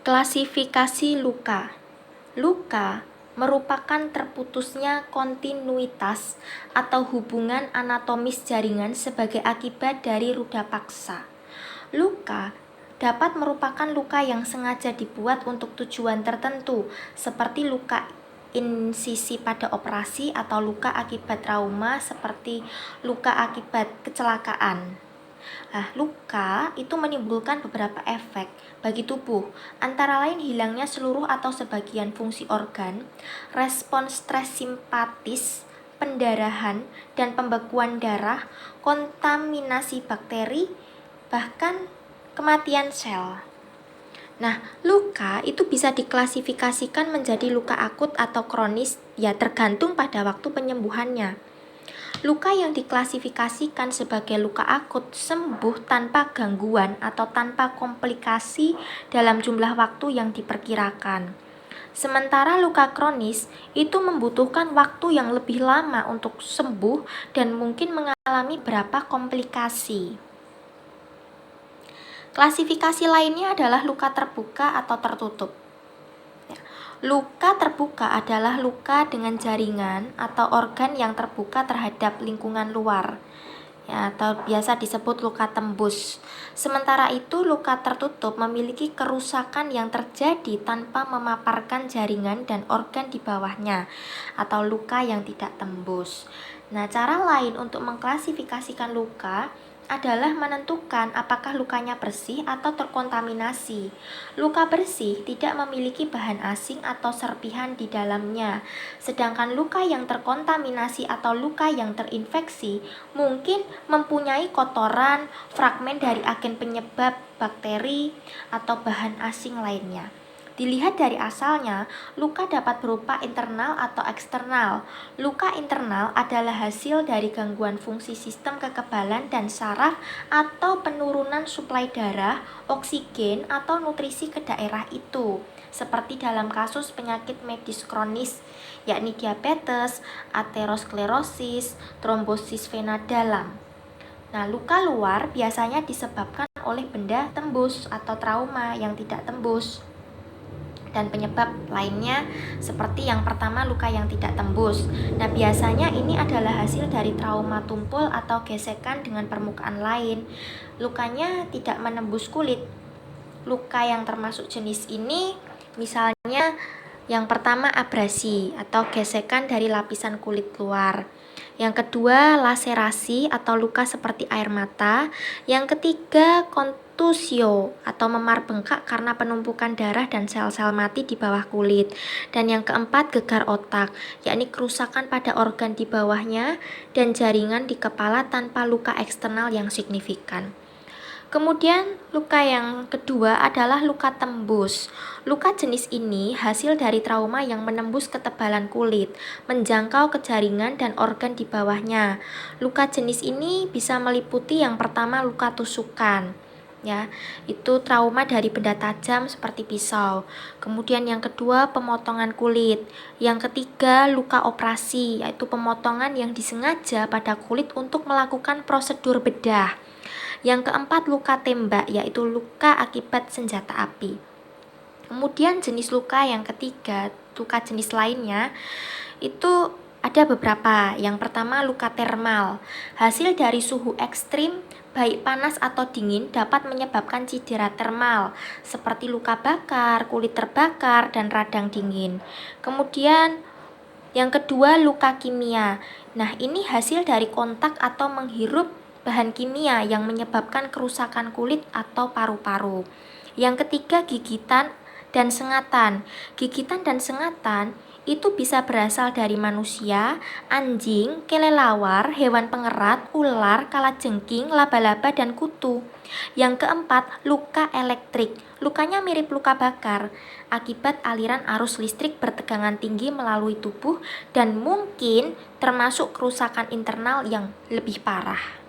Klasifikasi luka. Luka merupakan terputusnya kontinuitas atau hubungan anatomis jaringan sebagai akibat dari ruda paksa. Luka dapat merupakan luka yang sengaja dibuat untuk tujuan tertentu, seperti luka insisi pada operasi atau luka akibat trauma seperti luka akibat kecelakaan. Nah, luka itu menimbulkan beberapa efek bagi tubuh, antara lain hilangnya seluruh atau sebagian fungsi organ, respons stres simpatis, pendarahan dan pembekuan darah, kontaminasi bakteri, bahkan kematian sel. Nah, luka itu bisa diklasifikasikan menjadi luka akut atau kronis, ya tergantung pada waktu penyembuhannya. Luka yang diklasifikasikan sebagai luka akut sembuh tanpa gangguan atau tanpa komplikasi dalam jumlah waktu yang diperkirakan. Sementara luka kronis itu membutuhkan waktu yang lebih lama untuk sembuh dan mungkin mengalami beberapa komplikasi. Klasifikasi lainnya adalah luka terbuka atau tertutup. Luka terbuka adalah luka dengan jaringan atau organ yang terbuka terhadap lingkungan luar, ya, atau biasa disebut luka tembus. Sementara itu, luka tertutup memiliki kerusakan yang terjadi tanpa memaparkan jaringan dan organ di bawahnya, atau luka yang tidak tembus. Nah, cara lain untuk mengklasifikasikan luka adalah menentukan apakah lukanya bersih atau terkontaminasi. Luka bersih tidak memiliki bahan asing atau serpihan di dalamnya, sedangkan luka yang terkontaminasi atau luka yang terinfeksi mungkin mempunyai kotoran, fragmen dari agen penyebab bakteri, atau bahan asing lainnya. Dilihat dari asalnya, luka dapat berupa internal atau eksternal. Luka internal adalah hasil dari gangguan fungsi sistem kekebalan dan saraf atau penurunan suplai darah, oksigen, atau nutrisi ke daerah itu, seperti dalam kasus penyakit medis kronis, yakni diabetes, aterosklerosis, trombosis vena dalam. Nah, luka luar biasanya disebabkan oleh benda tembus atau trauma yang tidak tembus. Dan penyebab lainnya seperti yang pertama, luka yang tidak tembus. Nah, biasanya ini adalah hasil dari trauma tumpul atau gesekan dengan permukaan lain. Lukanya tidak menembus kulit. Luka yang termasuk jenis ini misalnya yang pertama abrasi atau gesekan dari lapisan kulit luar. Yang kedua laserasi atau luka seperti air mata. Yang ketiga kontusio atau memar bengkak karena penumpukan darah dan sel-sel mati di bawah kulit. Dan yang keempat gegar otak, yakni kerusakan pada organ di bawahnya dan jaringan di kepala tanpa luka eksternal yang signifikan. Kemudian luka yang kedua adalah luka tembus. Luka jenis ini hasil dari trauma yang menembus ketebalan kulit, menjangkau ke jaringan dan organ di bawahnya. Luka jenis ini bisa meliputi yang pertama luka tusukan, ya, itu trauma dari benda tajam seperti pisau. Kemudian yang kedua pemotongan kulit. Yang ketiga luka operasi, yaitu pemotongan yang disengaja pada kulit untuk melakukan prosedur bedah. Yang keempat luka tembak, yaitu luka akibat senjata api. Kemudian jenis luka yang ketiga, luka jenis lainnya itu ada beberapa. Yang pertama luka termal, hasil dari suhu ekstrim baik panas atau dingin dapat menyebabkan cedera termal seperti luka bakar, kulit terbakar, dan radang dingin. Kemudian yang kedua luka kimia. Nah, ini hasil dari kontak atau menghirup bahan kimia yang menyebabkan kerusakan kulit atau paru-paru. Yang ketiga gigitan dan sengatan. Gigitan dan sengatan itu bisa berasal dari manusia, anjing, kelelawar, hewan pengerat, ular, kalajengking, laba-laba, dan kutu. Yang keempat, luka elektrik. Lukanya mirip luka bakar akibat aliran arus listrik bertegangan tinggi melalui tubuh dan mungkin termasuk kerusakan internal yang lebih parah.